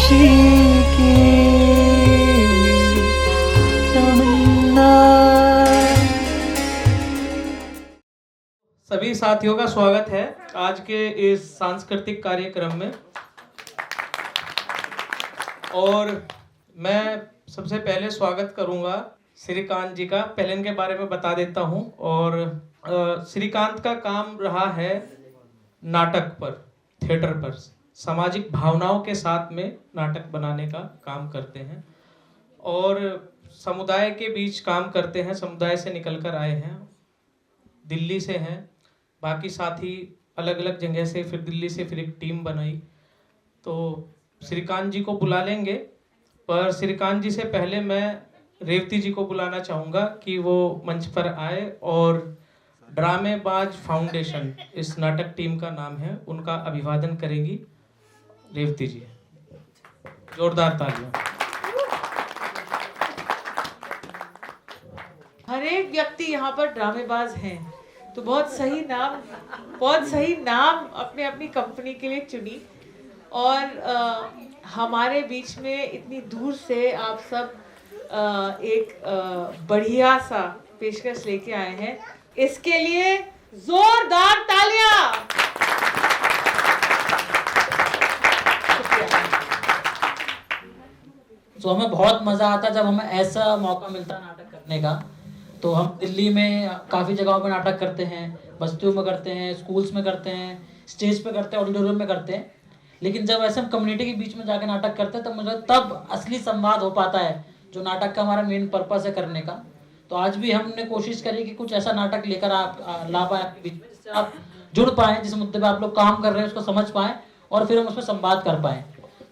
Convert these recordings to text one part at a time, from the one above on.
खुशी की तमन्ना। सभी साथियों का स्वागत है आज के इस सांस्कृतिक कार्यक्रम में। और मैं सबसे पहले स्वागत करूंगा श्रीकांत जी का। पहले इनके बारे में बता देता हूं। और श्रीकांत का काम रहा है नाटक पर, थिएटर पर, सामाजिक भावनाओं के साथ में नाटक बनाने का काम करते हैं और समुदाय के बीच काम करते हैं। समुदाय से निकल कर आए हैं, दिल्ली से हैं, बाकी साथी अलग अलग जगह से, फिर दिल्ली से फिर एक टीम बनाई। तो श्रीकांत जी को बुला लेंगे, पर श्रीकांत जी से पहले मैं रेवती जी को बुलाना चाहूँगा कि वो मंच पर आए और ड्रामेबाज फाउंडेशन, इस नाटक टीम का नाम है, उनका अभिवादन करेंगी रेवती जी। जोरदार तालियां। हर एक व्यक्ति यहाँ पर ड्रामेबाज हैं, तो बहुत सही नाम अपने अपनी कंपनी के लिए चुनी। और हमारे बीच में इतनी दूर से आप सब एक बढ़िया सा पेशकश लेके आए हैं, इसके लिए जोरदार तालियां। तो हमें बहुत मज़ा आता जब हमें ऐसा मौका मिलता नाटक करने का। तो हम दिल्ली में काफ़ी जगहों पर नाटक करते हैं, बस्तियों में करते हैं, स्कूल्स में करते हैं, स्टेज पे करते हैं, ऑडिटोरियम में करते हैं। लेकिन जब ऐसे हम कम्युनिटी के बीच में जाकर नाटक करते हैं तब असली संवाद हो पाता है, जो नाटक का हमारा मेन पर्पस है करने का। तो आज भी हमने कोशिश करी कि कुछ ऐसा नाटक लेकर आप ला पाए आपके बीच में, जिससे आप जुड़ पाएँ, जिस मुद्दे पर आप लोग काम कर रहे हैं उसको समझ पाएँ और फिर हम उसमें संवाद कर पाएँ।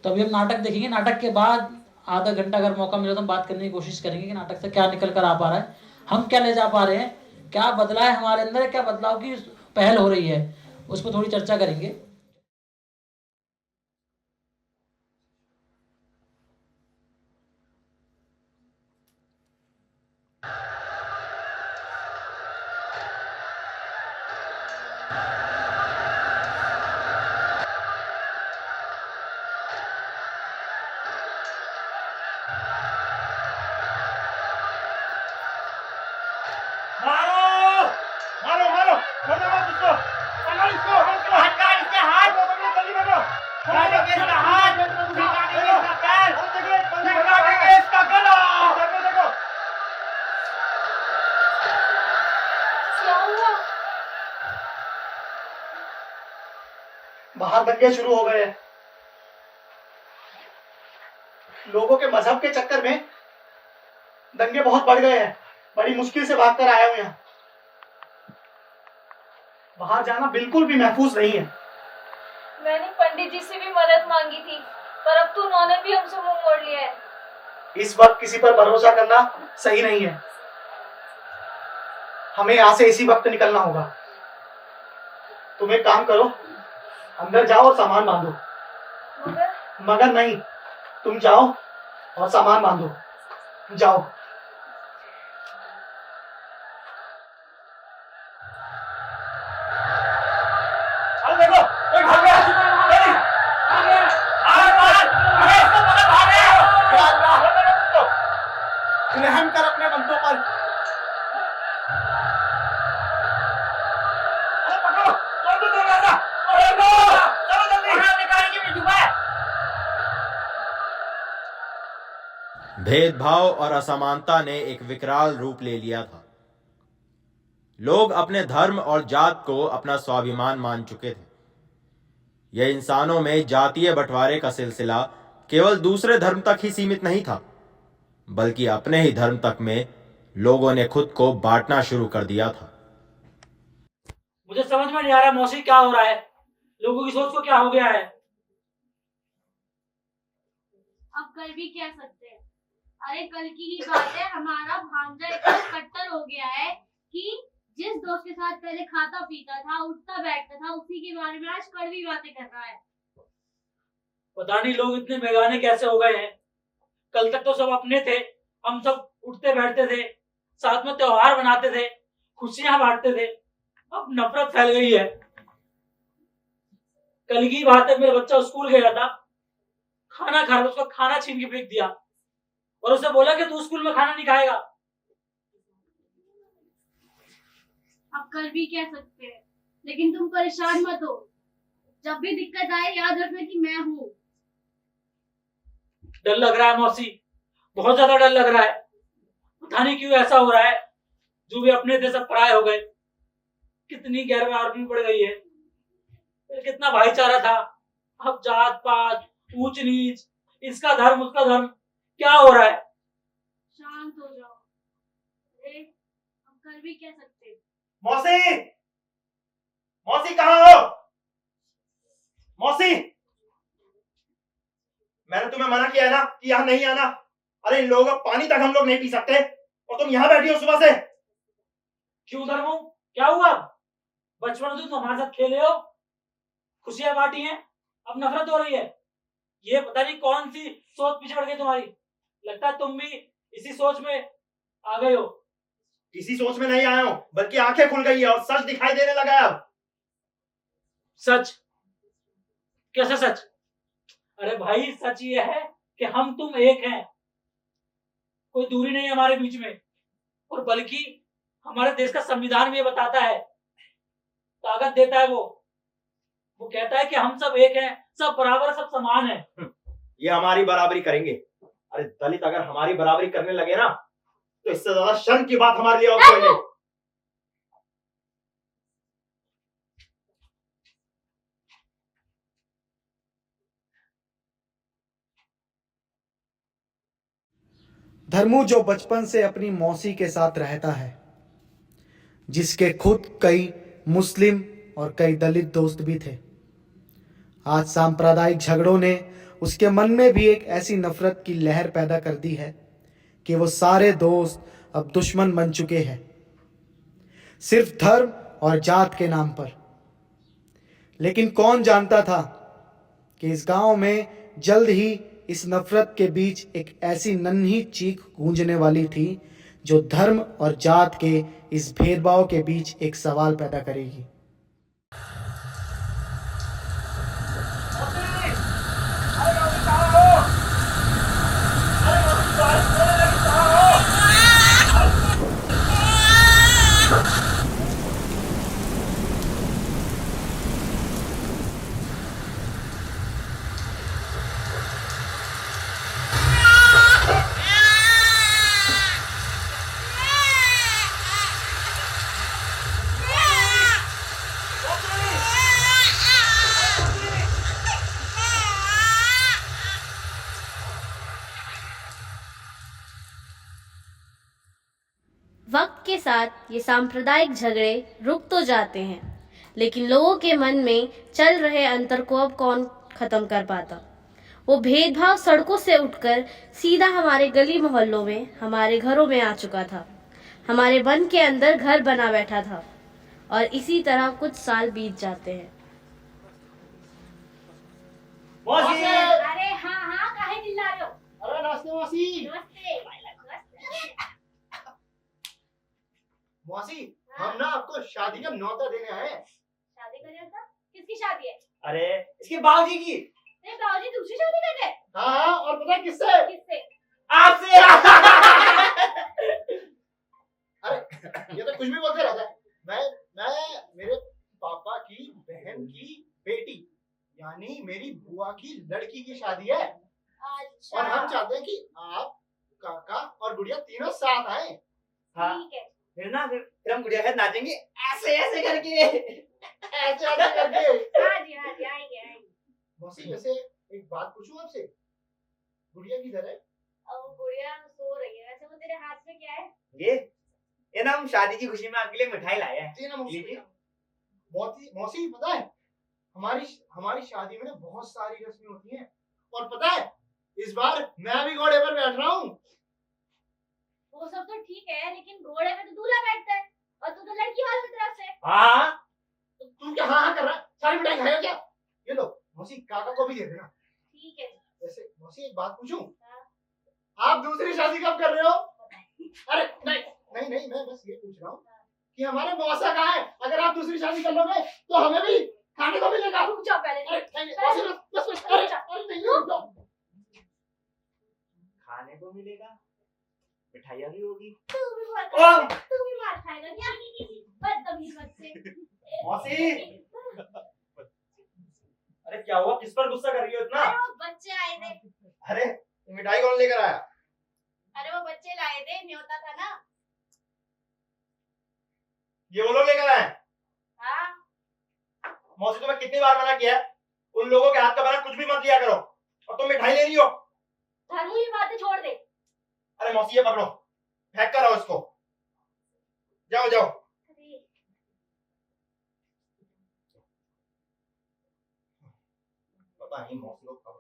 तो अभी हम नाटक देखेंगे, नाटक के बाद आधा घंटा अगर मौका मिले तो हम बात करने की कोशिश करेंगे कि नाटक से क्या निकल कर आ पा रहा है, हम क्या ले जा पा रहे हैं, क्या बदला है हमारे अंदर, क्या बदलाव की पहल हो रही है, उस पर थोड़ी चर्चा करेंगे। बाहर दंगे शुरू हो गए हैं। लोगों के मजहब के चक्कर में दंगे बहुत बढ़ गए हैं। बड़ी मुश्किल से भाग कर आया हूं यहाँ। बाहर जाना बिल्कुल भी महफूज नहीं है। मैंने पंडित जी से भी मदद मांगी थी, पर अब तो उन्होंने भी हमसे मुंह मोड़ लिया है। इस वक्त किसी पर भरोसा करना सही नहीं है। हमें यहाँ से इसी वक्त निकलना होगा। तुम एक काम करो, अंदर जाओ और सामान बांधो। मगर नहीं, तुम जाओ और सामान बांधो। जाओ। देखो, कोई भाग गया। रहम कर अपने बंदों पर। भेदभाव और असमानता ने एक विकराल रूप ले लिया था। लोग अपने धर्म और जात को अपना स्वाभिमान मान चुके थे। यह इंसानों में जातीय बंटवारे का सिलसिला केवल दूसरे धर्म तक ही सीमित नहीं था, बल्कि अपने ही धर्म तक में लोगों ने खुद को बांटना शुरू कर दिया था। मुझे समझ में नहीं आ रहा मौसी, क्या हो रहा है, लोगों की सोच को क्या हो गया है। अब कर भी क्या सकते हैं। अरे कल की ही बात है, हमारा भांजा इतना कट्टर हो गया है कि जिस दोस्त के साथ पहले खाता पीता था, उठता बैठता था, उसी के बारे में आज कड़वी बातें कर रहा है। पता नहीं लोग इतने बेगाने कैसे हो गए हैं। कल तक तो सब अपने थे, हम सब उठते बैठते थे, साथ में त्योहार मनाते थे, खुशियां बांटते थे। अब नफरत फैल गई है। कल की बात है, मेरा बच्चा स्कूल गया था, खाना खा रहा था, उसका खाना छीन के फेंक दिया और उसे बोला कि तू स्कूल में खाना नहीं खाएगा। अब कर भी क्या सकते हैं, लेकिन तुम परेशान मत हो। जब भी दिक्कत आए याद रखना कि मैं हूँ। डर लग रहा है मौसी, बहुत ज्यादा डर लग रहा है। पता नहीं क्यों ऐसा हो रहा है, जो भी अपने थे सब पराये हो गए। कितनी गैरमार्गी बढ़ गई है, कितना भाईचारा था, अब जात पात, ऊंच नीच, इसका धर्म उसका धर्म, क्या हो रहा है? शांत हो जाओ। अरे अब कर भी क्या सकते हैं। मौसी, मौसी कहाँ हो? मौसी, मैंने तुम्हें मना किया है ना कि यहाँ नहीं आना। अरे इन लोगों का पानी तक हम लोग नहीं पी सकते और तुम यहाँ बैठी हो सुबह से। क्यों धर्मो, क्या हुआ? बचपन से तुम हमारे साथ खेले हो, खुशियां बांटी हैं, अब नफरत हो रही है। ये पता नहीं कौन सी सोच पीछे पड़ गई तुम्हारी। लगता है तुम भी इसी सोच में आ गए हो। किसी सोच में नहीं आया हूं, बल्कि आंखें खुल गई है और सच दिखाई देने लगा है अब। सच? कैसा सच? अरे भाई सच ये है कि हम तुम एक हैं, कोई दूरी नहीं है हमारे बीच में। और बल्कि हमारे देश का संविधान भी ये बताता है, ताकत देता है वो कहता है कि हम सब एक हैं, सब बराबर, सब समान है। ये हमारी बराबरी करेंगे। अरे दलित अगर हमारी बराबरी करने लगे ना, तो इससे ज्यादा शर्म की बात हमारे लिए और कोई नहीं। धर्मू जो बचपन से अपनी मौसी के साथ रहता है, जिसके खुद कई मुस्लिम और कई दलित दोस्त भी थे, आज सांप्रदायिक झगड़ों ने उसके मन में भी एक ऐसी नफरत की लहर पैदा कर दी है कि वो सारे दोस्त अब दुश्मन बन चुके हैं, सिर्फ धर्म और जात के नाम पर। लेकिन कौन जानता था कि इस गांव में जल्द ही इस नफरत के बीच एक ऐसी नन्ही चीख गूंजने वाली थी जो धर्म और जात के इस भेदभाव के बीच एक सवाल पैदा करेगी। वक्त के साथ ये सांप्रदायिक झगड़े रुक तो जाते हैं, लेकिन लोगों के मन में चल रहे अंतर को अब कौन खत्म कर पाता। वो भेदभाव सड़कों से उठकर सीधा हमारे गली मोहल्लों में, हमारे घरों में आ चुका था। हमारे मन के अंदर घर बना बैठा था और इसी तरह कुछ साल बीत जाते हैं। मौसी, अरे हाँ हाँ, काहे चिल्ला रहे हो? अरे नमस्ते मौसी। नमस्ते। मौसी, हम ना आपको शादी का न्योता देने आए हैं। शादी का न्योता? किसकी शादी है? अरे इसके बाबूजी की। तेरे बाबूजी दूसरी शादी कर रहे हैं? हाँ, और पता है किससे? किससे? आपसे। अरे ये तो कुछ भी बोलते रहता है। मैं मेरे पापा की बहन की बेटी, यानी मेरी बुआ की लड़की की शादी है। अच्छा। और हम चाहते हैं कि आप, काका और गुड़िया तीनों साथ आए। ठीक है। फिर हम गुड़िया के साथ नाचेंगे ऐसे ऐसे करके, ऐसे ऐसे करके। हाँ जी आएंगे आएंगे। मौसी वैसे एक बात पूछूं आपसे, गुड़िया किधर है? अब गुड़िया सो रही है। वैसे वो तेरे हाथ में क्या है? ये ना हम शादी की खुशी में आपके लिए मिठाई लाए हैं। जी ना मौसी। मौसी पता है हमारी शादी में ना बहुत सारी रस्में होती हैं, और पता है इस बार मैं भी घोड़े पर बैठ रहा हूँ। वो सब तो ठीक है, लेकिन घोड़े में तो दूल्हा बैठता है और तू तो लड़की वालों की तरफ से। हाँ, तो तू क्या हाँ कर रहा है? सारी मिठाई खाएगा क्या? ये लो मौसी, काका को भी दे देना। ठीक है। वैसे मौसी एक बात पूछूं? हाँ। आप दूसरी शादी कब कर रहे हो? अरे नहीं, मैं बस ये पूछ रहा हूँ कि हमारे मौसा कहाँ है? अगर आप दूसरी शादी कर लोगे तो हमें भी खाने को मिलेगा। रुक जाओ पहले। अरे नहीं, मौसी बस, अरे नहीं, रुक जाओ। को मिलेगा, मिठाइयाँ भी होगी। तू भी मार खाएगा क्या? बदतमीज बच्चे। मौसी, अरे क्या हुआ, किस पर गुस्सा कर रही हो इतना? अरे वो बच्चे आए थे। अरे मिठाई कौन लेकर आया? अरे वो बच्चे लाए थे, न्योता था ना। ये वो लोग लेकर आए? हाँ। मौसी तुम्हें कितनी बार मना किया है उन लोगों के हाथ का बना कुछ भी मत लिया करो, और तुम मिठाई ले रही हो। धर्मू ये बातें छोड़ दे। अरे मौसी ये पकड़ो, फेंक कर आओ इसको। जाओ जाओ। पता नहीं मौसी को कब।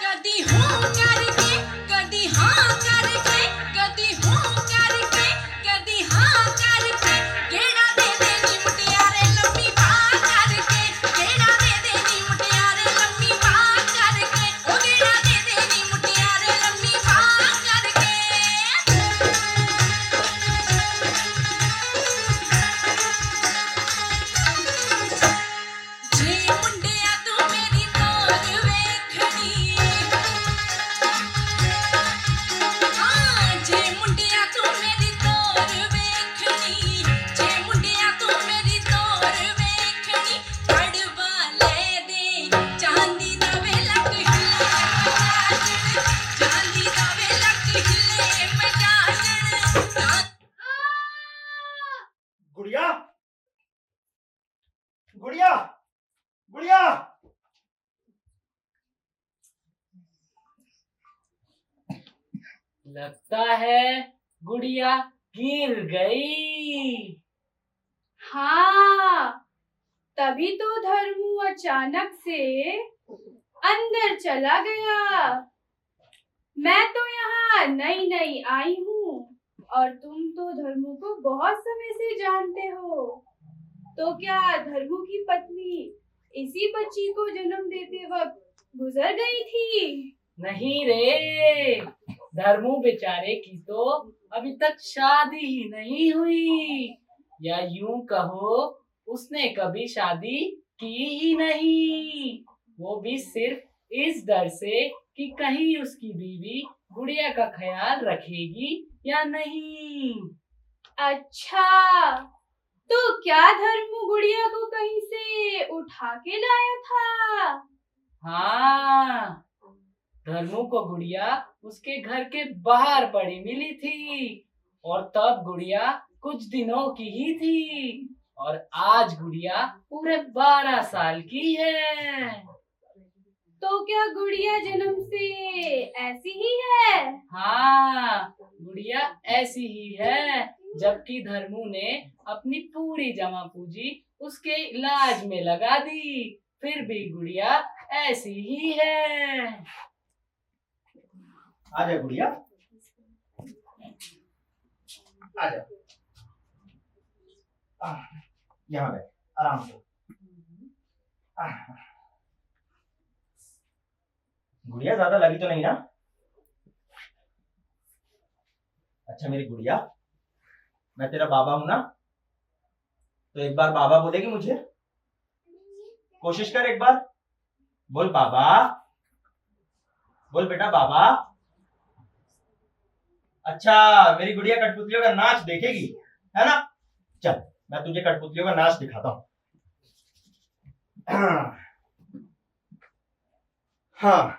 कदी हूँ करके कदी हाँ करके कदी हूँ करके कदी हाँ करके गेड़ा दे देनी मुटियारे लम्बी बात करके गेड़ा दे देनी मुटियारे लम्बी बात करके ओ गेड़ा दे देनी मुटियारे लम्बी बात करके जे मुंडिया तू मेरी तोर वेखनी हाँ जे मुंडिया तू मेरी तोर वेखनी जे मुंडिया तू मेरी तोर वेखनी पड़वा ले दे चांदी दा वेलक हिले चांदी दा वेलक हिले मजाजन गुड़िया, गुड़िया, गुड़िया। लगता है गुड़िया गिर गई। हाँ, तभी तो धर्मू अचानक से अंदर चला गया। मैं तो यहाँ नई नई आई हूँ और तुम तो धर्मू को बहुत समय से जानते हो। तो क्या धर्मू की पत्नी इसी बच्ची को जन्म देते वक्त गुजर गई थी? नहीं रे, धर्मू बेचारे की तो अभी तक शादी ही नहीं हुई, या यूं कहो उसने कभी शादी की ही नहीं। वो भी सिर्फ इस डर से कि कहीं उसकी बीवी गुड़िया का ख्याल रखेगी या नहीं। अच्छा, तो क्या धर्मू गुड़िया को कहीं से उठा के लाया था? हाँ, धर्मू को गुड़िया उसके घर के बाहर पड़ी मिली थी और तब गुड़िया कुछ दिनों की ही थी और आज गुड़िया पूरे 12 साल की है। तो क्या गुड़िया जन्म से ऐसी ही है? हाँ, गुड़िया ऐसी ही है, जबकि धर्मू ने अपनी पूरी जमा पूंजी उसके इलाज में लगा दी, फिर भी गुड़िया ऐसी ही है। आ जा गुड़िया, आ जा। यहाँ बैठ, आराम से। गुड़िया ज्यादा लगी तो नहीं ना? अच्छा मेरी गुड़िया, मैं तेरा बाबा हूं ना, तो एक बार बाबा बोलेगी मुझे? कोशिश कर एक बार, बोल बाबा, बोल बेटा बाबा। अच्छा मेरी गुड़िया कठपुतलियों का नाच देखेगी, है ना? चल मैं तुझे कठपुतलियों का नाच दिखाता हूँ। हाँ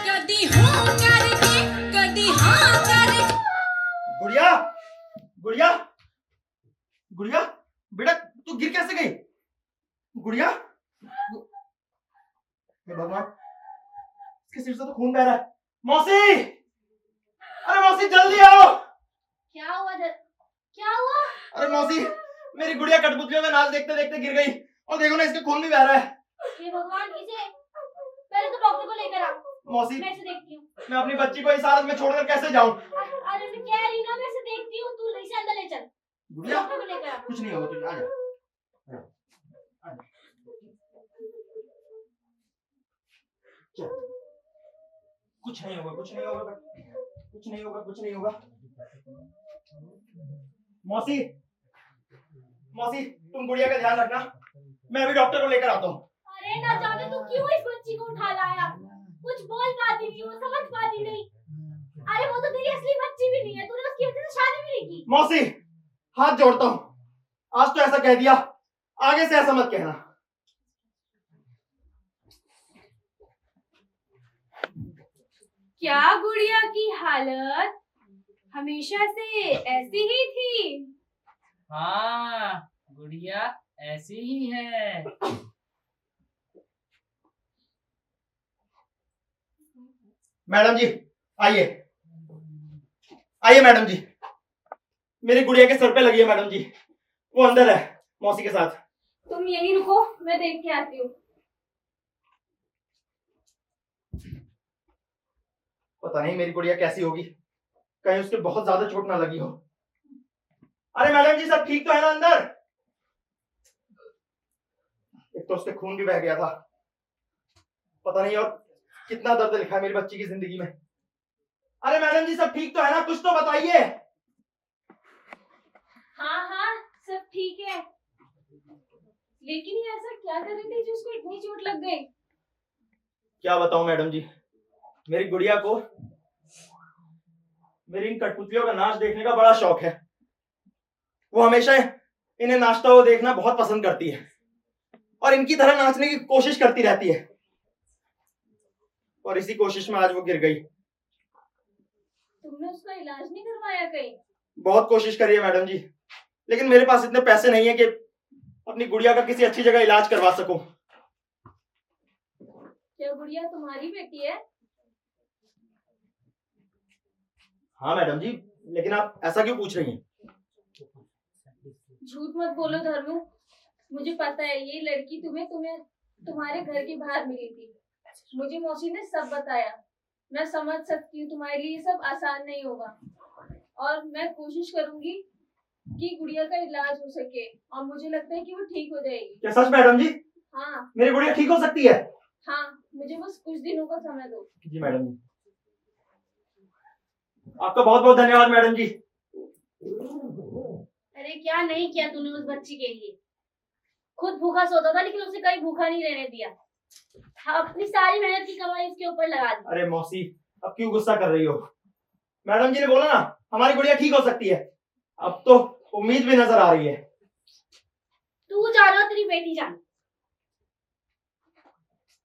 कदी हूँ करके कदी हाँ करके गुड़िया, गुड़िया, गुड़िया, बेटा तू गिर कैसे गई? गुड़िया, हे भगवान, इसके सिर से तो खून बह रहा है। मौसी, अरे मौसी जल्दी आओ। क्या हुआ क्या हुआ? अरे मौसी, मेरी गुड़िया कठपुतलियों का नाच देखते देखते गिर गई और देखो ना, इसके खून भी बह रहा है। हे भगवान, इसे पहले तो डॉक्टर को लेकर आओ। मौसी, मैं इसे देखती हूँ। मैं अपनी बच्ची को इस हालत में छोड़कर कैसे जाऊं? अरे मैं कह रही हूँ ना, मैं इसे देखती हूँ, तू इसे अंदर ले चल। गुड़िया, डॉक्टर को लेकर आ। कुछ नहीं होगा, तुझे आ जा। कुछ नहीं होगा, कुछ नहीं होगा, कुछ नहीं होगा, कुछ नहीं होगा। मौसी, मौसी तुम गुड़िया का ध्यान रखना, मैं अभी डॉक्टर को लेकर आता हूँ। अरे ना जाने तू क्यों इस बच्ची को उठा लाया? कुछ बोल पाती नहीं, वो समझ पाती नहीं। अरे वो तो तेरी असली बच्ची भी नहीं है, तूने उसकी वजह से शादी भी नहीं की। मौसी, हाथ जोड़ता हूँ, आज तो ऐसा कह दिया, आगे से ऐसा मत कहना। क्या गुड़िया की हालत हमेशा से ऐसी ही थी? हाँ, गुड़िया ऐसी ही है। मैडम जी आइए, आइए मैडम जी, मेरी गुड़िया के सर पे लगी है मैडम जी, वो अंदर है मौसी के साथ। तुम यहीं रुको, मैं देख के आती हूँ। पता नहीं मेरी गुड़िया कैसी होगी, कहीं उसके बहुत ज्यादा चोट ना लगी हो। अरे मैडम जी सब ठीक तो है ना अंदर? एक तो उसके खून भी बह गया था, पता नहीं और कितना दर्द लिखा है मेरी बच्ची की जिंदगी में। अरे मैडम जी सब ठीक तो है ना, कुछ तो बताइए। हाँ हाँ सब ठीक है, लेकिन ये ऐसा क्या कर रही थी जिसको इतनी चोट लग गई? क्या बताऊं मैडम जी, मेरी गुड़िया को मेरी इन कठपुतलियों का नाच देखने का बड़ा शौक है। वो हमेशा इन्हें नाचता हुआ देखना बहुत पसंद करती है और इनकी तरह नाचने की कोशिश करती रहती है, और इसी कोशिश में आज वो गिर गई। तुमने उसका इलाज नहीं करवाया कहीं? बहुत कोशिश करी है मैडम जी, लेकिन मेरे पास इतने पैसे नहीं है कि अपनी गुड़िया का किसी अच्छी जगह इलाज करवा सकूं। क्या गुड़िया तुम्हारी बेटी है? हाँ मैडम जी, लेकिन आप ऐसा क्यों पूछ रही हैं? झूठ मत बोलो धर्मू, मुझे पता है ये लड़की तुम्हें तुम्हारे घर के बाहर मिली थी। मुझे मौसी ने सब बताया। मैं समझ सकती हूँ तुम्हारे लिए ये सब आसान नहीं होगा, और मैं कोशिश करूंगी कि गुड़िया का इलाज हो सके, और मुझे लगता है कि वो ठीक हो जाएगी। क्या सच मैडम जी? हाँ मेरी गुड़िया ठीक हो सकती है? हाँ, मुझे बस कुछ दिनों का समय दो। जी मैडम जी, आपका बहुत बहुत धन्यवाद मैडम जी। अरे क्या नहीं किया तूने उस बच्ची के लिए? खुद भूखा सोता था लेकिन उसे कहीं भूखा नहीं रहने दिया। अपनी सारी मेहनत की कमाई उसके ऊपर लगा दी। अरे मौसी अब क्यों गुस्सा कर रही हो? मैडम जी ने बोला ना हमारी गुड़िया ठीक हो सकती है, अब तो उम्मीद भी नजर आ रही है। तू जानो तेरी बेटी जानो।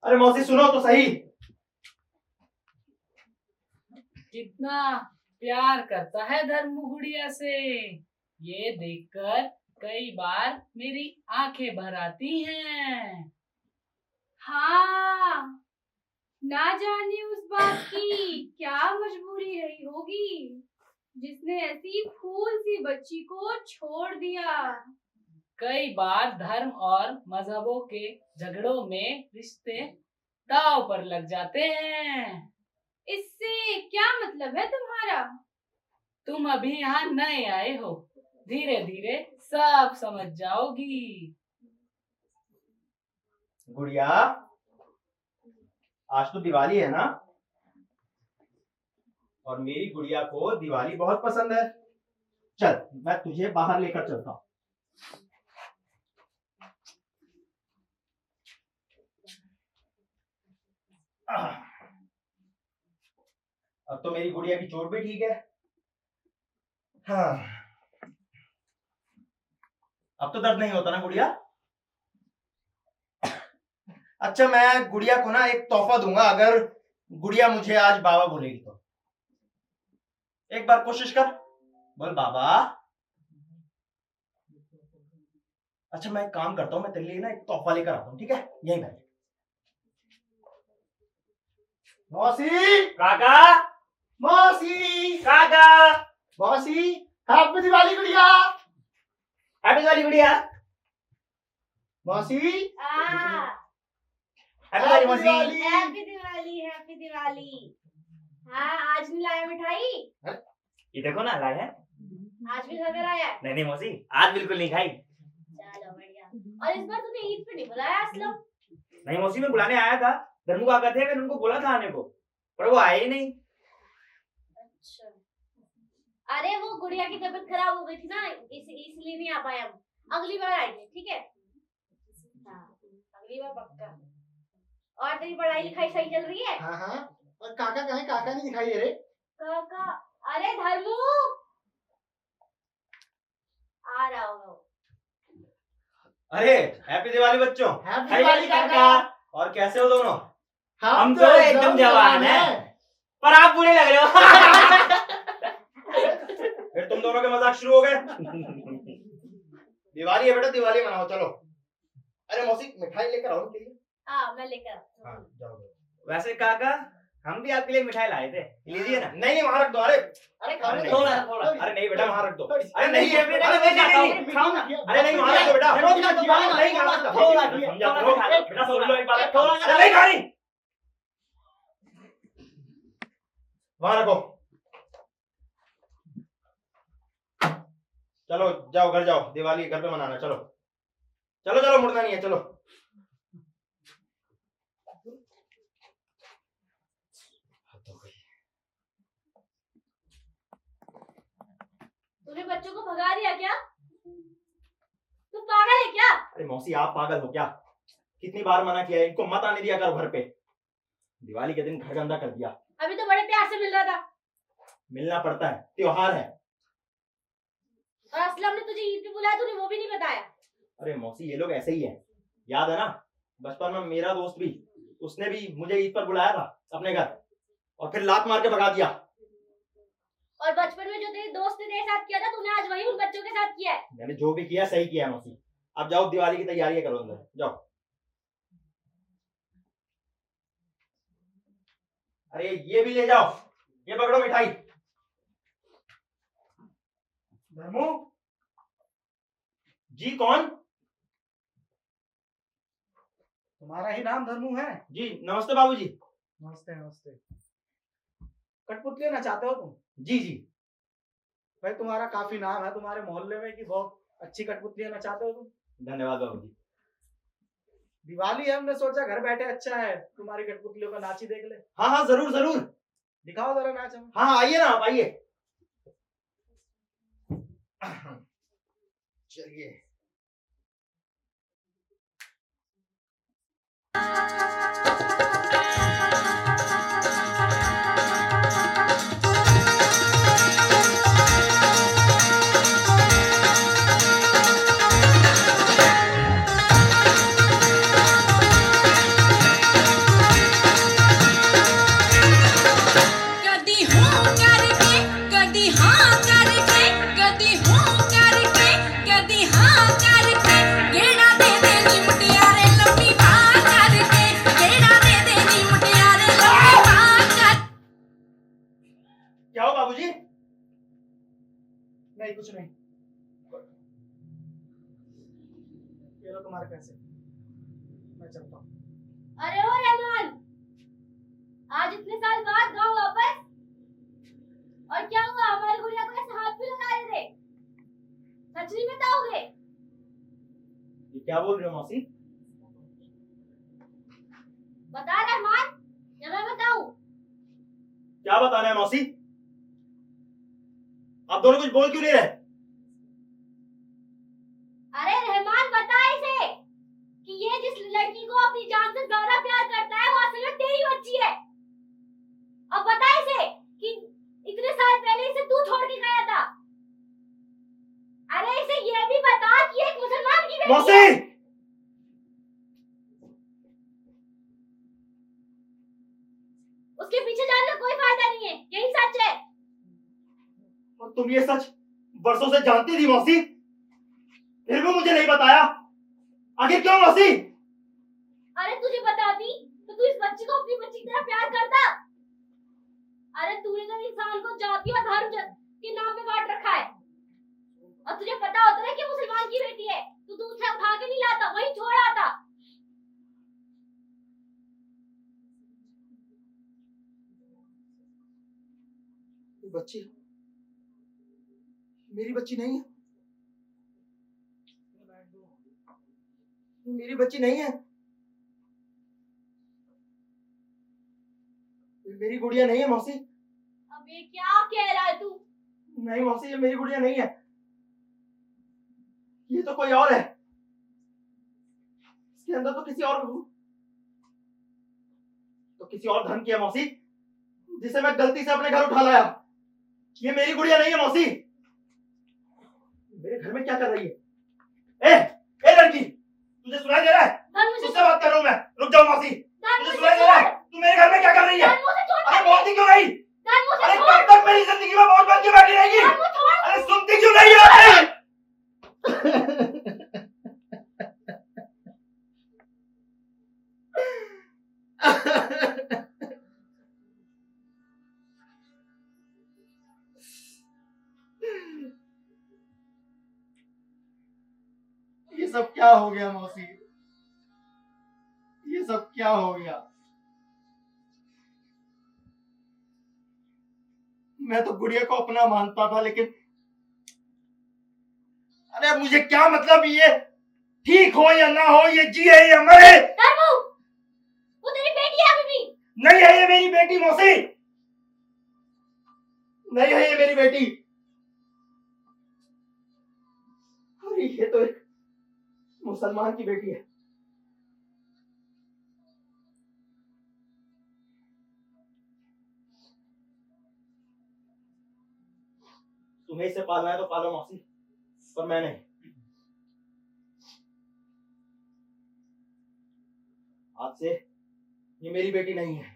अरे मौसी सुनो तो सही। कितना प्यार करता है धर्मू गुड़िया से, ये देखकर कई बार मेरी आंखें भर आती हैं। हाँ, ना जाने उस बात की क्या मजबूरी रही होगी जिसने ऐसी फूल सी बच्ची को छोड़ दिया। कई बार धर्म और मजहबों के झगड़ों में रिश्ते दांव पर लग जाते हैं। इससे क्या मतलब है तुम्हारा? तुम अभी यहाँ नए आए हो, धीरे धीरे सब समझ जाओगी। गुड़िया आज तो दिवाली है ना, और मेरी गुड़िया को दिवाली बहुत पसंद है। चल मैं तुझे बाहर लेकर चलता हूँ। अब तो मेरी गुड़िया की चोट भी ठीक है। हाँ अब तो दर्द नहीं होता ना गुड़िया? अच्छा मैं गुड़िया को ना एक तोहफा दूंगा अगर गुड़िया मुझे आज बाबा बोलेगी तो। एक बार कोशिश कर, बोल बाबा। अच्छा मैं एक काम करता हूँ, मैं तेरे लिए ना एक तोहफा लेकर आता हूँ, ठीक है? यहीं बैठ। मौसी, काका, मौसी, काका, मौसी, हैप्पी दिवाली गुड़िया। हैप्पी दिवाली गुड़िया। मौसी, हैप्पी दिवाली मौसी। Happy Diwali, happy Diwali. हाँ, आज नहीं लाया मिठाई? ये देखो ना लाए हैं। आज भी घर में लाया है? नहीं मौसी, आज बिल्कुल नहीं खाई। चलो बढ़िया। और इस बार तूने ईद पे नहीं बुलाया असलम? नहीं मौसी, मैं बुलाने आया था। धर्मू काका थे, मैंने उनको बोला था आने को, पर वो आए ही नहीं। अच्छा। अरे वो गुड़िया की तबीयत खराब हो गई थी ना, इसलिए नहीं आ पाए हम। अगली बार आएंगे, ठीक है? हाँ, अगली बार पक्का। और तेरी पढ़ाई लिखाई सही चल रही है? हाँ हाँ। और काका कहाँ? काका नहीं दिखाई दे रहे। काका, अरे धर्मू आ रहा होगा वो। अरे हैप्पी दिवाली बच्चों। हैप्पी दिवाली काका। और कैसे हो दोनों? हम तो एकदम जवान हैं, पर आप बुरे लग रहे हो। फिर तुम दोनों के मजाक शुरू हो गए। दिवाली है बेटा, दिवाली मनाओ चलो। अरे मौसी, मिठाई लेकर आओ उनके लिए। हाँ, मैं लेकर आती हूँ। हाँ, जाओ। वैसे काका, हम भी आपके लिए मिठाई लाए थे, लीजिए ना। नहीं वहां रख दो। अरे खाने दो। थोड़ा। अरे नहीं बेटा, वहां रख दो। अरे अरे नहीं नहीं, बेटा, नहीं, खाओ ना। अरे नहीं वहां रख दो बेटा। नहीं खाना। समझा करो। बेटा सुन लो एक बात। अरे नहीं खानी। वहां रखो। चलो जाओ घर जाओ, दिवाली घर पे मनाना। चलो चलो चलो, मुड़ना नहीं है। चलो तूने बच्चों को भगा दिया क्या? तू पागल है क्या? अरे मौसी, आप पागल हो क्या? कितनी बार मना किया है, इनको मत आने दिया करो घर पे। दिवाली के दिन घर गंदा कर दिया। अभी तो बड़े प्यार से मिल रहा था। मिलना पड़ता है, त्योहार है। और असलम ने तुझे ईद पे बुलाया, तूने वो भी नहीं बताया। अरे मौसी, ये लोग ऐसे ही है। याद है ना, बचपन में मेरा दोस्त भी, उसने भी मुझे ईद पर बुलाया था अपने घर, और फिर लात मार के भगा दिया। और बचपन में जो तेरे दोस्त ने तेरे साथ किया था, तूने आज वही उन बच्चों के साथ किया है। मैंने जो भी किया सही किया है मौसी। अब जाओ दिवाली की तैयारियां करो, अंदर जाओ। अरे ये भी ले जाओ, ये पकड़ो मिठाई। धर्मू जी। कौन? तुम्हारा ही नाम धर्मू है? जी नमस्ते बाबूजी। नमस्ते नमस्ते। कठपुतली लेना चाहते हो तुम? जी जी। भाई तुम्हारा काफी नाम है तुम्हारे मोहल्ले में कि बहुत अच्छी कठपुतली लेना चाहते हो तुम। धन्यवाद बाबूजी। दिवाली है, हमने सोचा घर बैठे अच्छा है तुम्हारी कठपुतलियों का नाच ही देख ले। हाँ हाँ जरूर जरूर। दिखाओ जरा नाच हमें। हाँ हाँ, आइए ना आप, आइए। चलिए। कदी हूँ करके कदी हाँ करके कदी हूँ करके कदी हाँ करके गेड़ा दे देनी मुटियारे लंबी बात करके गेड़ा दे देनी मुटियारे लंबी बात कर। क्या हो बाबूजी? नहीं कुछ नहीं। ये लो तुम्हारे पैसे, मैं चलता हूँ। अरे ओ रहमान, आज इतने साल बाद गाँव वापस? और क्या हुआ, हमारी गुड़िया को ऐसे हाथ भी लगा रहे थे? सच नहीं बताओगे? ये क्या बोल रहे हो मौसी? बता रहमान या मैं बताऊं? क्या बताना है मौसी? आप दोनों कुछ बोल क्यों नहीं रहे? अरे रहमान, बता इसे कि ये जिस लड़की को अपनी जान से ज्यादा प्यार करता है वो असल में तेरी बच्ची है। अब बता इसे कि इतने साल पहले इसे तू छोड़ के गया था। अरे इसे ये भी बता कि एक मुसलमान की बेटी मौसी! है। उसके पीछे जाने का कोई फायदा नहीं है, यही सच है। और तुम ये सच बरसों से जानती थी मौसी, फिर भी मुझे नहीं बताया। आखिर क्यों मौसी? अरे तुझे बताती तो तू इस बच्ची को अपनी बच्ची की तरह प्यार करता? अरे तूने तो इंसान को जाति और धर्म के नाम पे बांट रखा है। और तुझे पता होता है कि मुसलमान की बेटी है, तू दूध से उठा के नहीं लाता, वहीं छोड़ आता। बच्ची मेरी बच्ची नहीं है, मेरी बच्ची नहीं है, मेरी गुड़िया नहीं है मौसी। अबे क्या कह रहा है तू? नहीं मौसी, ये मेरी गुड़िया नहीं है, ये तो कोई और है। इसके अंदर तो किसी और धन की है मौसी, जिसे मैं गलती से अपने घर उठा लाया। ये मेरी गुड़िया नहीं है मौसी। मेरे घर में क्या कर रही है? ए लड़की, तुझे सुनाई दे रहा है? तुझसे बात कर रहा हूं मैं। रुक जाओ मौसी, तुझे सुनाई दे रहा है? तू मेरे घर में क्या कर रही है? अरे बोलती क्यों नहीं? अरे कब तक मेरी जिंदगी में मौज बन के बैठी रहेगी? अरे सुनती क्यों नहीं है? ये सब क्या हो गया मौसी? ये सब क्या हो गया? मैं तो गुड़िया को अपना मानता था, लेकिन अरे मुझे क्या मतलब, ये ठीक हो या ना हो, ये जिए या मरे। वो तेरी बेटी है अभी भी? नहीं है ये मेरी बेटी मौसी, नहीं है ये मेरी बेटी। अरे ये तो एक मुसलमान की बेटी है। तुम्हें इसे पालना है तो पालो मौसी, पर मैं नहीं। आज से ये मेरी बेटी नहीं है।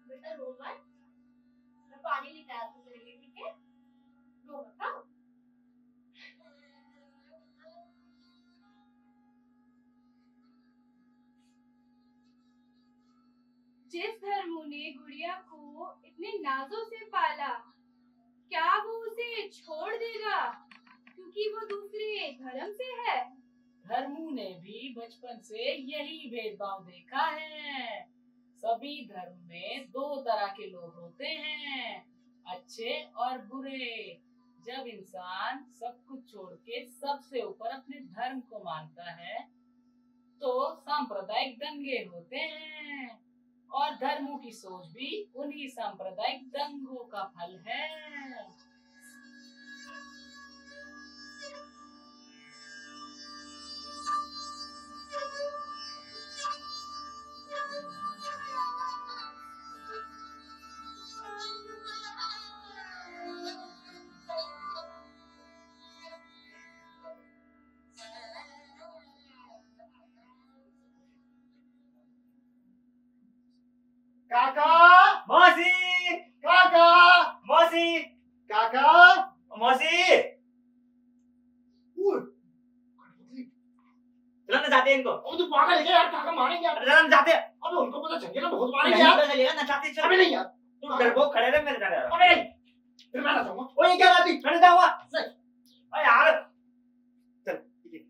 बेटा रो मत, मैं पानी लेकर आता हूं तेरे लिए, ठीक है? रो मत हाँ? जिस धर्मू ने गुड़िया को इतने नाजों से पाला, क्या वो उसे छोड़ देगा क्योंकि वो दूसरे धर्म से है? धर्मू ने भी बचपन से यही भेदभाव देखा है। सभी धर्म में दो तरह के लोग होते हैं, अच्छे और बुरे। जब इंसान सब कुछ छोड़ के सबसे ऊपर अपने धर्म को मानता है तो सांप्रदायिक दंगे होते हैं, और धर्मों की सोच भी उन्हीं सांप्रदायिक दंगों का फल है। काका, मौसी, काका, मौसी, काका, मौसी। चलो ना जाते हैं इनको। अब तू पागल है यार, काका मारेंगे यार। चलो ना जाते हैं। अबे उनको पता चल गया ना, बहुत मारेंगे नहीं यार। पता चलेगा ना, जाते हैं, चलो। अबे नहीं यार, तुम डरपोक खड़े रहे, मेरे डर। अबे नहीं, फिर मैं ना जाऊंगा। ओ ये क्या बात थी? मैंने जाऊंगा। अरे यार चल ठीक है।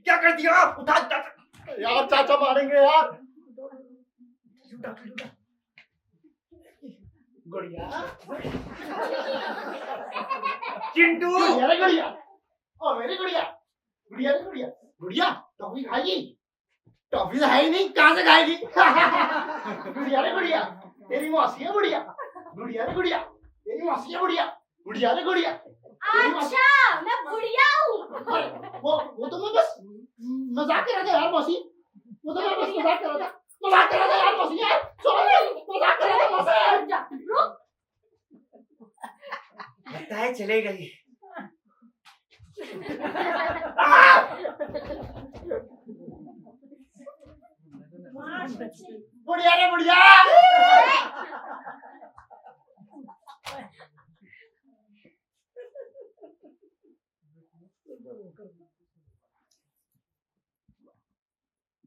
क्या कर दिया? उठा यार चाचा मारेंगे यार। गुड़िया, चिंटू, अरे गुड़िया, ओ मेरी गुड़िया, गुड़िया रे गुड़िया, गुड़िया टॉफी खाएगी? टॉफी तो है ही नहीं, कहाँ से खाएगी? गुड़िया रे गुड़िया, तेरी मौसी है गुड़िया, गुड़िया रे गुड़िया, तेरी मौसी है गुड़िया, गुड़िया रे गुड़िया, अच्छा मैं गुड़िया हूँ। वो तो मैं बस मजाक कर रहा था यार मौसी, वो तो मैं बस मजाक कर रहा था यार मौसी यार, मजाक कर रहा था मौसी। रुक, लगता है चले गई। बुढ़िया रे बुढ़िया।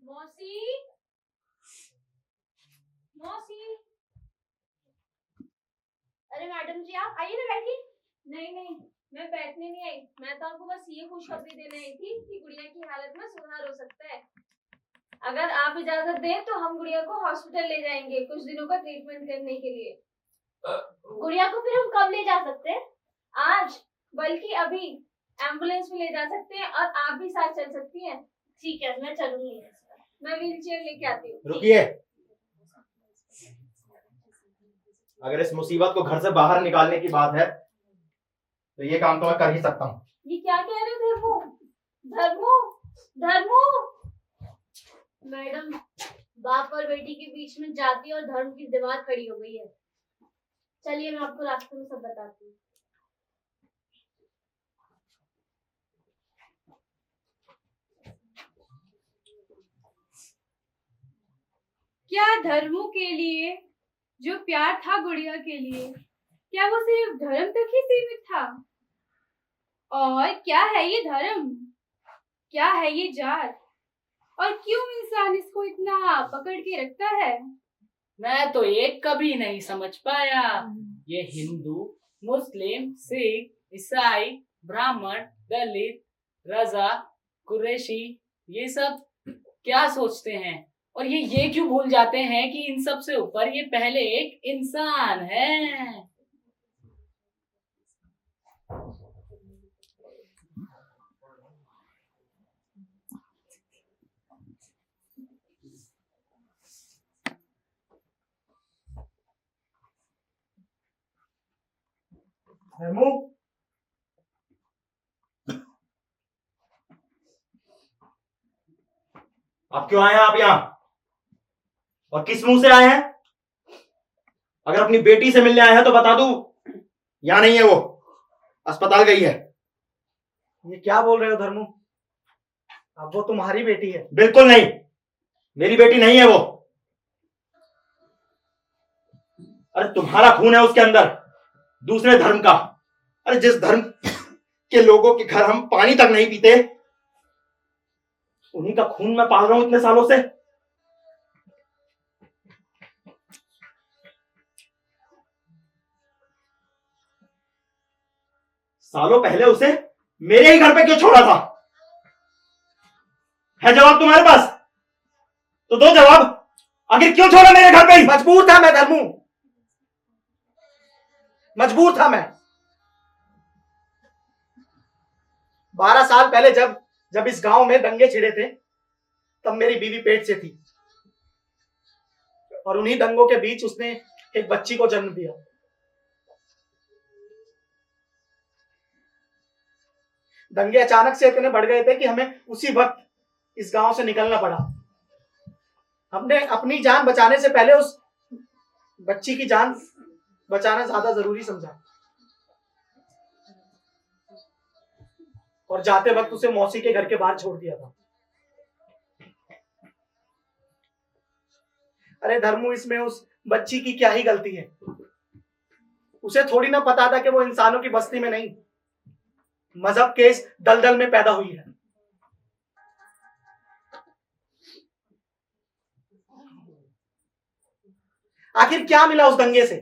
मौसी मौसी, अरे मैडम जी आप आइए ना, बैठिए। नहीं नहीं, मैं बैठने नहीं आई, मैं तो आपको बस ये खुशखबरी देने आई थी कि गुड़िया की हालत में सुधार हो सकता है। अगर आप इजाजत दें तो हम गुड़िया को हॉस्पिटल ले जाएंगे कुछ दिनों का ट्रीटमेंट करने के लिए। गुड़िया को फिर हम कब ले जा सकते हैं? आज, बल्कि अभी एम्बुलेंस में ले जा सकते हैं और आप भी साथ चल सकती हैं। ठीक है, मैं चलूंगी। मैं व्हील चेयर लेके आती हूँ। रुकिए, अगर इस मुसीबत को घर से बाहर निकालने की बात है तो ये काम तो मैं कर ही सकता हूँ। ये क्या कह रहे हो धर्मू? धर्मू, धर्मू। मैडम, बाप और बेटी के बीच में जाति और धर्म की दीवार खड़ी हो गई है। चलिए मैं आपको रास्ते में सब बताती हूँ। क्या धर्मों के लिए जो प्यार था गुड़िया के लिए, क्या वो सिर्फ धर्म तक ही सीमित था? और क्या है ये धर्म, क्या है ये जात, और क्यों इंसान इसको इतना पकड़ के रखता है? मैं तो एक कभी नहीं समझ पाया। ये हिंदू, मुस्लिम, सिख, ईसाई, ब्राह्मण, दलित, रजा, कुरैशी, ये सब क्या सोचते हैं, और ये क्यों भूल जाते हैं कि इन सब से ऊपर ये पहले एक इंसान है। धर्मू, आप क्यों आए हैं आप यहाँ, और किस मुंह से आए हैं? अगर अपनी बेटी से मिलने आए हैं तो बता दूं, यहाँ नहीं है वो, अस्पताल गई है। ये क्या बोल रहे हो धर्मू? अब वो तुम्हारी बेटी है? बिल्कुल नहीं, मेरी बेटी नहीं है वो। अरे तुम्हारा खून है उसके अंदर, दूसरे धर्म का। अरे जिस धर्म के लोगों के घर हम पानी तक नहीं पीते, उन्हीं का खून मैं पाल रहा हूं इतने सालों से। सालों पहले उसे मेरे ही घर पे क्यों छोड़ा था? है जवाब तुम्हारे पास? तो दो जवाब। आखिर क्यों छोड़ा मेरे घर पे ही? मजबूर था मैं धर्मू, मजबूर था मैं। 12 साल पहले जब इस गांव में दंगे छिड़े थे, तब मेरी बीवी पेट से थी, और उन्हीं दंगों के बीच उसने एक बच्ची को जन्म दिया। दंगे अचानक से इतने बढ़ गए थे कि हमें उसी वक्त इस गांव से निकलना पड़ा। हमने अपनी जान बचाने से पहले उस बच्ची की जान बचाना ज्यादा जरूरी समझा, और जाते वक्त उसे मौसी के घर के बाहर छोड़ दिया था। अरे धर्मू, इसमें उस बच्ची की क्या ही गलती है? उसे थोड़ी ना पता था कि वो इंसानों की बस्ती में नहीं, मजहब के इस दलदल में पैदा हुई है। आखिर क्या मिला उस दंगे से?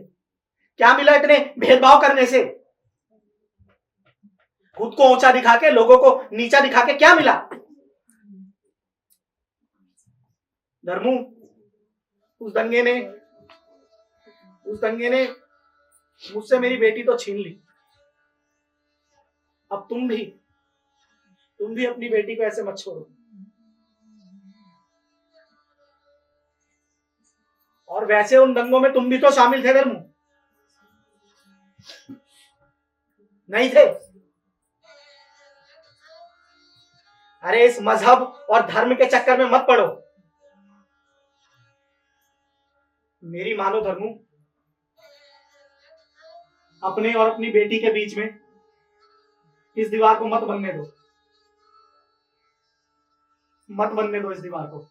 क्या मिला इतने भेदभाव करने से? खुद को ऊंचा दिखा के लोगों को नीचा दिखा के क्या मिला? धर्मू, उस दंगे मुझसे मेरी बेटी तो छीन ली। अब तुम भी अपनी बेटी को ऐसे मत छोड़ो। और वैसे उन दंगों में तुम भी तो शामिल थे धर्मू, नहीं थे? अरे इस मजहब और धर्म के चक्कर में मत पड़ो। मेरी मानो धर्मू, अपने और अपनी बेटी के बीच में इस दीवार को मत बनने दो, मत बनने दो इस दीवार को।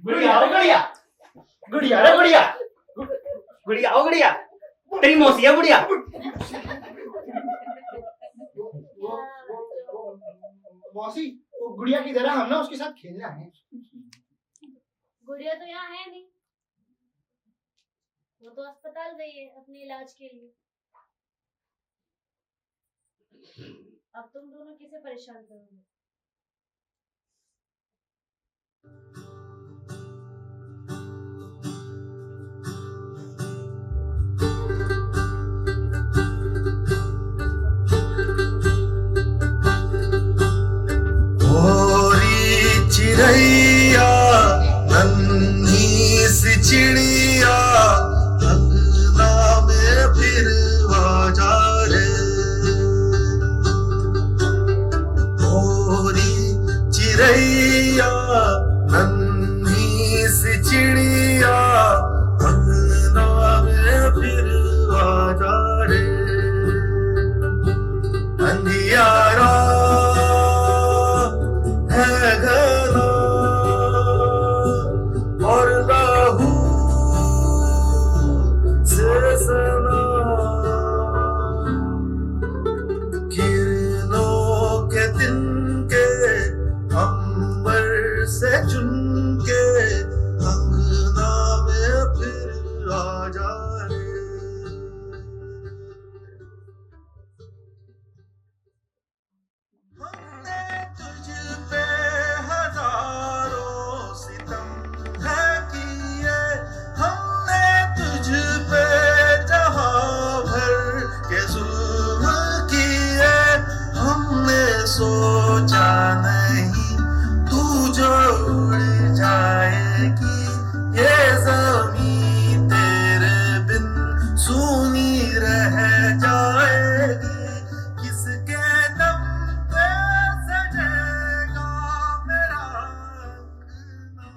गुड़िया ओ गुड़िया, गुड़िया रे गुड़िया, गुड़िया ओ गुड़िया, तेरी मौसी है गुड़िया। मौसी वो गुड़िया की तरह हम ना उसके साथ खेलना है। गुड़िया तो यहाँ है नहीं, वो तो अस्पताल गई है अपने इलाज के लिए। अब तुम दोनों किसे परेशान करोगे? चिड़ैया नन्ही सी चिड़िया अंगना में फिर आ जा रे। गोरी चिड़ैया नन्ही सी चिड़िया अंगना में फिर आ जा रे। अंधियारा है घना और लहू से सना, किरणों के तिनके अंबर से चुनके अंगना में फिर आ जा रे। हमने तुझ पे हजारों सितम है किए, हमने तुझ पे जहां भर के जुल्म किए। हमने सोचा नहीं तू जो उड़ जाएगी, ये ज़मीं तेरे बिन सूनी रह जाएगी। किसके दम पे सजेगा मेरा अंगना।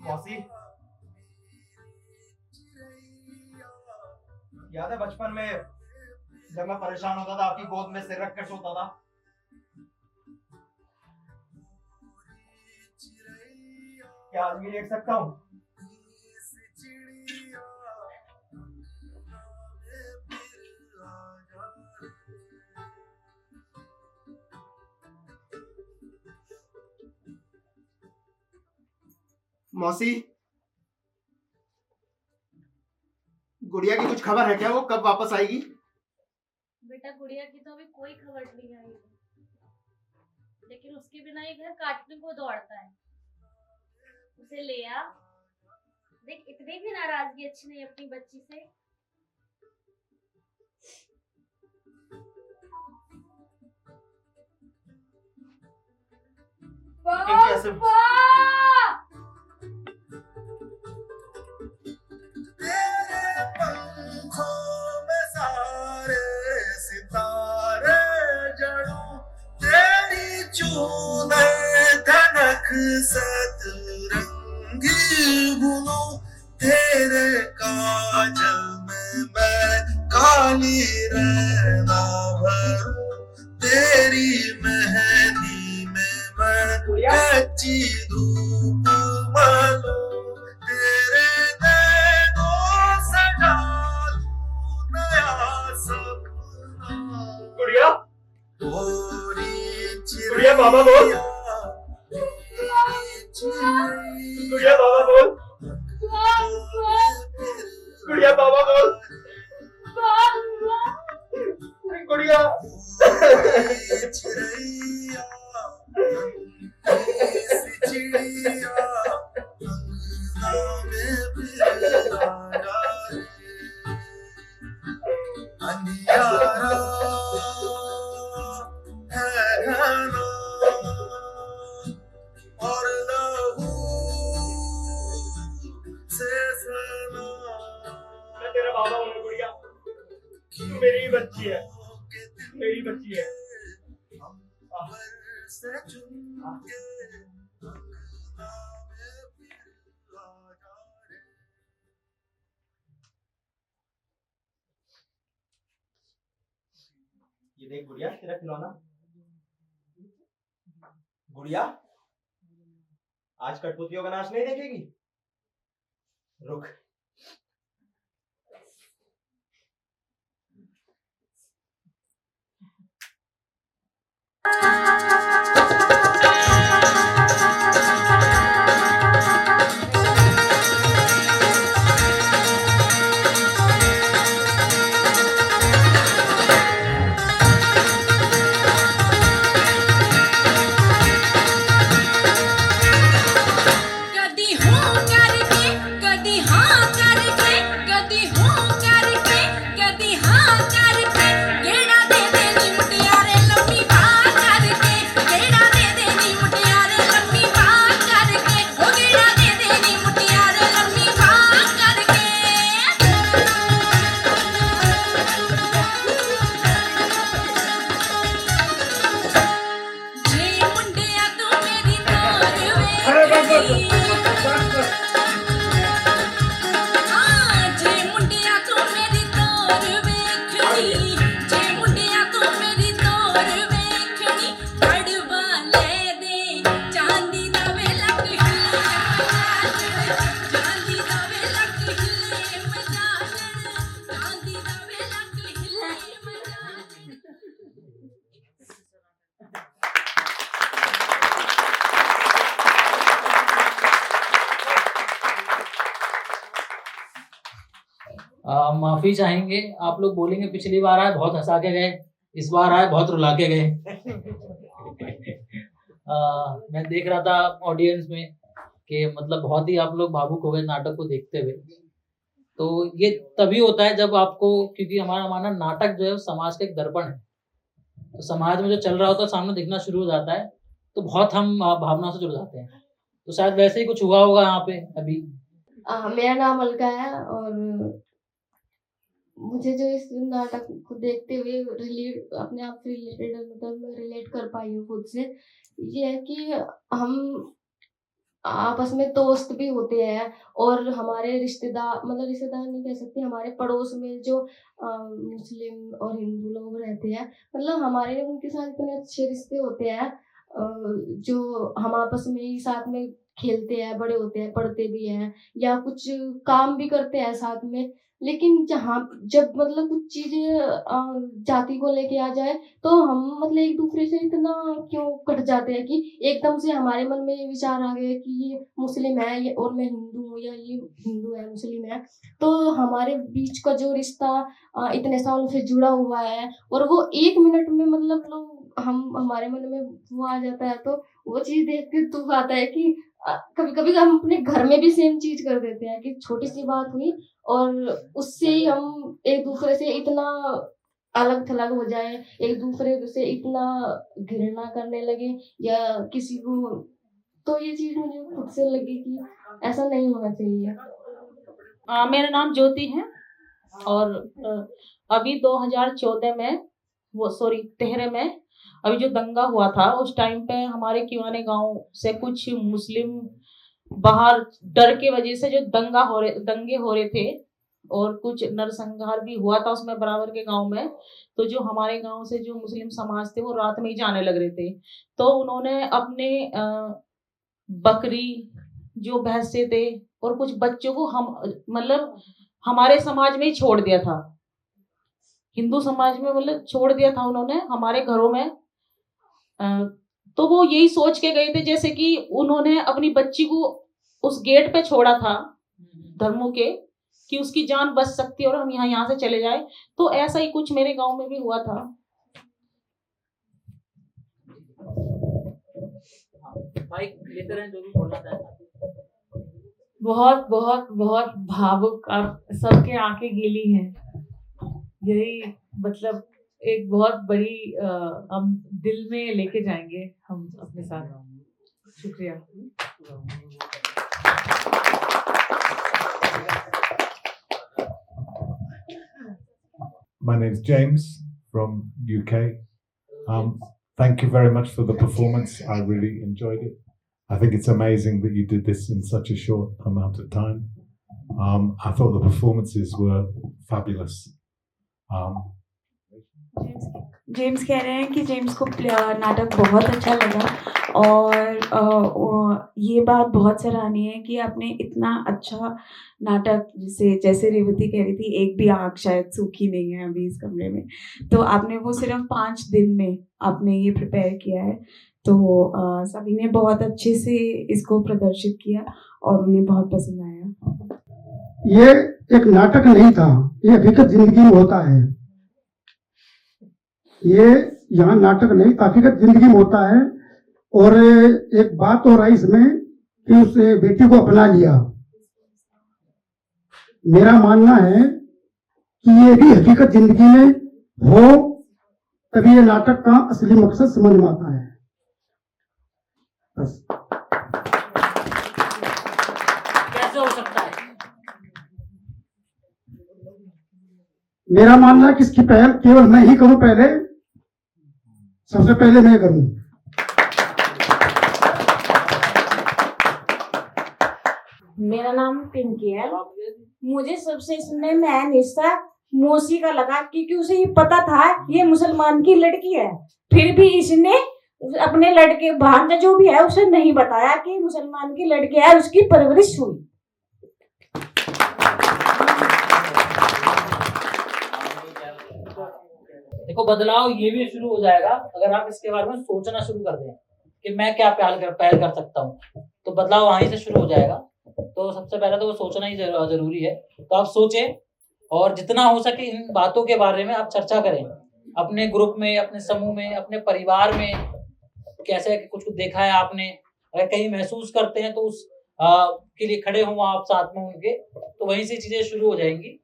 मौसी, याद है बचपन में जब मैं परेशान होता था आपकी गोद में सिर रख कर सोता था? क्या आज भी लेट सकता हूँ? मौसी, गुड़िया की कुछ खबर है क्या? वो कब वापस आएगी? बेटा गुड़िया की तो अभी कोई खबर नहीं आई है, लेकिन उसके बिना ये घर काटने को दौड़ता है। उसे ले आ, देख इतनी भी नाराजगी अच्छी नहीं अपनी बच्ची से। तेरे पंखों में सारे सितारे जड़ूं, तेरी चूनर धनक सतरंगी बुनूं। तेरे काजल में मैं काली रहना भरूं, तेरी मेहंदी में मैं कच्ची धूप मलूं। तेरे नैनों सजा दूं नया सपना। गुड़िया, गोरी गुड़िया बाबा बोल। गुड़िया बाबा बोल, गुड़िया बाबा बोल, गुड़िया। अंधियारा है घना और लहू से सना। मैं तेरा बाबा हूँ गुड़िया, तू मेरी ही बच्ची है, मेरी बच्ची है। से चुन के अंगना में फिर आ जा रे। ये देख गुड़िया, तेरा खिलौना। गुड़िया, आज कठपुतलियों का नाच नहीं देखेगी? रुक। कदी हूँ करके कदी हाँ करके कदी हूँ करके कदी हाँ करके गेड़ा दे देनी मुटियारे लंबी बात करके गेड़ा दे देनी मुटियारे लंबी बात करके ओ गेड़ा दे देनी मुटियारे लंबी बात करके जे मुंडिया तू मेरी तोर वेखी जे मुंडिया तू मेरी तोर वेखनी जे मुंडिया तू मेरी तोर वेखनी कड़वा ले दे चांदी दा वेला चांदी दा वेला मजा चांदी दा वेला मजा माफी चाहेंगे, आप लोग बोलेंगे पिछली बार आए बहुत हंसा के गए, इस बार आए बहुत रुला के गए। मैं देख रहा था ऑडियंस में कि मतलब बहुत ही आप लोग भावुक हो गए नाटक को देखते हुए। तो ये तभी होता है जब आपको, क्योंकि हमारा मानना नाटक जो है वो समाज का एक दर्पण है, तो समाज में जो चल रहा होता है सामने दिखना शुरू हो जाता है, तो बहुत हम भावना से जुड़ जाते हैं। तो शायद वैसे ही कुछ हुआ होगा यहाँ पे अभी। मेरा नाम अलका है और मुझे जो इस नाटक को देखते हुए रिलेट अपने आप से रिलेटेड मतलब मैं रिलेट कर पाई हूँ खुद से, ये है कि हम आपस में दोस्त भी होते हैं और हमारे रिश्तेदार मतलब रिश्तेदार नहीं कह सकते, हमारे पड़ोस में जो मुस्लिम और हिंदू लोग रहते हैं, मतलब हमारे उनके साथ इतने अच्छे रिश्ते होते हैं जो हम आपस में ही साथ में खेलते हैं, बड़े होते हैं, पढ़ते भी हैं या कुछ काम भी करते हैं साथ में। लेकिन जब मतलब कुछ चीजें जाति को लेके आ जाए तो हम मतलब एक दूसरे से इतना क्यों कट जाते हैं कि एकदम से हमारे मन में ये विचार आ गया कि ये मुस्लिम है ये और मैं हिंदू हूँ या ये हिंदू है मुस्लिम है, तो हमारे बीच का जो रिश्ता इतने सालों से जुड़ा हुआ है और वो 1 मिनट में मतलब लोग हमारे मन में वो आ जाता है, तो वो चीज देख के दुख आता है कि कभी कभी हम अपने घर में भी सेम चीज कर देते हैं कि छोटी सी बात हुई और उससे ही हम एक दूसरे से इतना अलग थलग हो जाए, एक दूसरे से इतना घृणा करने लगे या किसी को, तो ये चीज मुझे खुद से लगी कि ऐसा नहीं होना चाहिए। मेरा नाम ज्योति है और अभी 2014 में 13 में अभी जो दंगा हुआ था उस टाइम पे हमारे किवाने गांव से कुछ मुस्लिम बाहर डर के वजह से जो दंगे हो रहे थे और कुछ नरसंहार भी हुआ था उसमें बराबर के गांव में, तो जो हमारे गांव से जो मुस्लिम समाज थे वो रात में ही जाने लग रहे थे, तो उन्होंने अपने बकरी जो भैंसे थे और कुछ बच्चों को हम मतलब हमारे समाज में ही छोड़ दिया था, हिंदू समाज में मतलब छोड़ दिया था उन्होंने हमारे घरों में। तो वो यही सोच के गए थे जैसे कि उन्होंने अपनी बच्ची को उस गेट पे छोड़ा था धर्मों के, कि उसकी जान बच सकती है और हम यहाँ से चले जाए। तो ऐसा ही कुछ मेरे गांव में भी हुआ था। बहुत बहुत बहुत भावुक, आप सबके आंखें गीली हैं। यही मतलब एक बहुत बड़ी हम दिल में लेके जाएंगे हम अपने साथ। शुक्रिया। My name's James from UK. Thank you very much for the performance. I really enjoyed it. I think it's amazing that you did this in such a short amount of time. I thought the performances were fabulous. James कह रहे हैं कि James को नाटक बहुत अच्छा लगा और ये बात बहुत सराहनीय है कि आपने इतना अच्छा नाटक, जैसे रेवती कह रही थी, एक भी आँख शायद सूखी नहीं है अभी इस कमरे में, तो आपने वो सिर्फ 5 दिन में आपने ये प्रिपेयर किया है। तो सभी ने बहुत अच्छे से इसको प्रदर्शित किया और उन्हें बहुत पसंद आया। ये एक नाटक नहीं था, ये हकीकत जिंदगी में होता है। ये यहाँ नाटक नहीं, हकीकत जिंदगी में होता है। और एक बात और आई इसमें कि उस बेटी को अपना लिया। मेरा मानना है कि ये भी हकीकत जिंदगी में हो तभी ये नाटक का असली मकसद समझ में आता है। बस। कैसे हो सकता है? मेरा मानना है कि इसकी पहल केवल मैं ही करूं, पहले सबसे पहले मैं करूं। मेरा नाम पिंकी है। मुझे सबसे इसमें मैन हिस्सा मौसी का लगा, क्योंकि उसे ये पता था ये मुसलमान की लड़की है, फिर भी इसने अपने लड़के भांजा जो भी है उसे नहीं बताया कि मुसलमान की लड़की है, उसकी परवरिश हुई। देखो, बदलाव ये भी शुरू हो जाएगा अगर आप इसके बारे में सोचना शुरू कर दें कि मैं क्या पहल कर सकता हूँ, तो बदलाव वहीं से शुरू हो जाएगा। तो सबसे पहले तो वो सोचना ही जरूरी है। तो आप सोचें और जितना हो सके इन बातों के बारे में आप चर्चा करें अपने ग्रुप में, अपने समूह में, अपने परिवार में। कैसे कुछ देखा है आपने, अगर कहीं महसूस करते हैं तो उस के लिए खड़े हों आप साथ में उनके, तो वहीं से चीजें शुरू हो जाएंगी।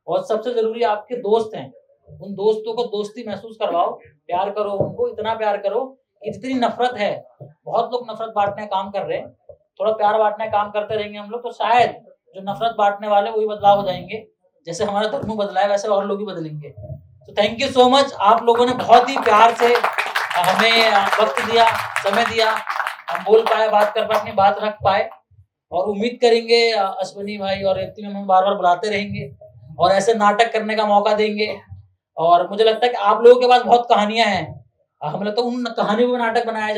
और सबसे जरूरी आपके दोस्त हैं, उन दोस्तों को दोस्ती महसूस करवाओ, प्यार करो उनको, इतना प्यार करो कि जितनी नफरत है, बहुत लोग नफरत बांटने का काम कर रहे हैं, थोड़ा प्यार बांटने का काम करते रहेंगे हम लोग, तो शायद जो नफरत बांटने वाले वही बदलाव हो जाएंगे। जैसे हमारा धर्म बदला है वैसे और लोग भी बदलेंगे। तो थैंक यू सो मच, आप लोगों ने बहुत ही प्यार से हमें वक्त दिया, समय दिया, हम बोल पाए, बात कर पाए, अपनी बात रख पाए। और उम्मीद करेंगे अश्विनी भाई और रेवती मैम हम बार बार बुलाते रहेंगे और ऐसे नाटक करने का मौका देंगे। और मुझे लगता है कि आप लोगों के पास बहुत कहानियां हैं, हमें लगता है उन कहानियों पर नाटक बनाया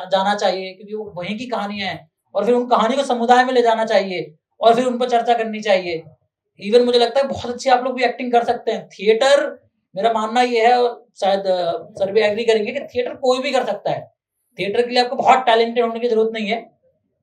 जाना चाहिए, क्योंकि वो वहीं की कहानियां हैं। और फिर उन कहानी को समुदाय में ले जाना चाहिए और फिर उन पर चर्चा करनी चाहिए। इवन मुझे लगता है बहुत अच्छी आप लोग भी एक्टिंग कर सकते हैं। थिएटर, मेरा मानना ये है, शायद सर भी एग्री करेंगे, कि थिएटर कोई भी कर सकता है। थिएटर के लिए आपको बहुत टैलेंटेड होने की जरूरत नहीं है।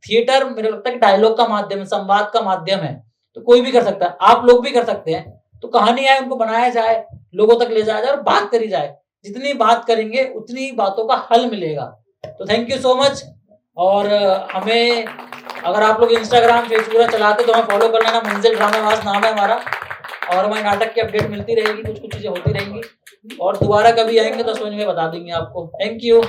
थिएटर मेरे लगता है कि डायलॉग का माध्यम है, संवाद का माध्यम है, तो कोई भी कर सकता है, आप लोग भी कर सकते हैं। तो कहानी है उनको बनाया जाए, लोगों तक ले जाया जाए और बात करी जाए। जितनी बात करेंगे उतनी बातों का हल मिलेगा। तो थैंक यू सो मच। और हमें, अगर आप लोग इंस्टाग्राम फेसबुक चलाते तो हमें फॉलो कर लेना, मंजिल ड्रामेबाज नाम है हमारा। और हमारे नाटक की अपडेट मिलती रहेगी, कुछ कुछ चीजें होती रहेंगी। और दोबारा कभी आएंगे तो समझ में बता देंगे आपको। Thank you.